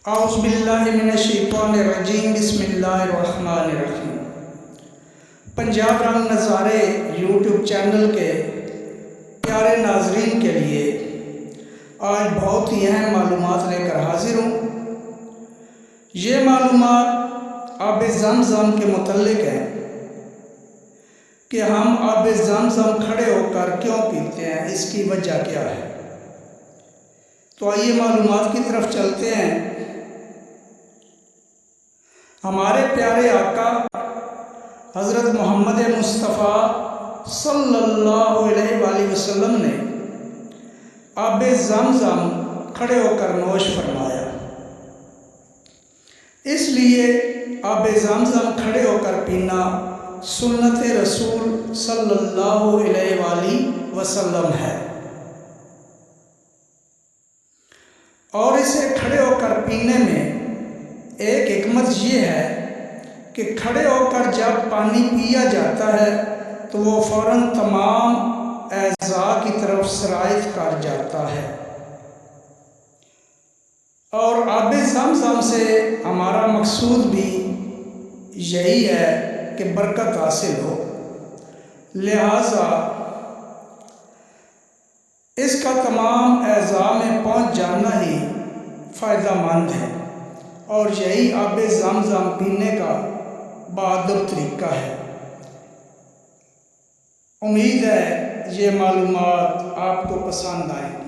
اعوذ باللہ من الشیطان الرجیم بسم اللہ الرحمن الرحیم۔ پنجاب رنگ نظارے یوٹیوب چینل کے پیارے ناظرین کے لیے آج بہت ہی اہم معلومات لے کر حاضر ہوں۔ یہ معلومات آب زمزم کے متعلق ہیں کہ ہم آب زمزم کھڑے ہو کر کیوں پیتے ہیں، اس کی وجہ کیا ہے۔ تو آئیے معلومات کی طرف چلتے ہیں۔ ہمارے پیارے آقا حضرت محمد مصطفیٰ صلی اللہ علیہ وآلہ وسلم نے آب زمزم کھڑے ہو کر نوش فرمایا، اس لیے آب زمزم کھڑے ہو کر پینا سنت رسول صلی اللہ علیہ وآلہ وسلم ہے، اور اسے کھڑے ہو کر پینے میں ایک حکمت یہ ہے کہ کھڑے ہو کر جب پانی پیا جاتا ہے تو وہ فوراً تمام اعضاء کی طرف سرایت کر جاتا ہے، اور آب زمزم سے ہمارا مقصود بھی یہی ہے کہ برکت حاصل ہو، لہٰذا اس کا تمام اعضاء میں پہنچ جانا ہی فائدہ مند ہے، اور یہی آب زمزم پینے کا باادب طریقہ ہے۔ امید ہے یہ معلومات آپ کو پسند آئیں۔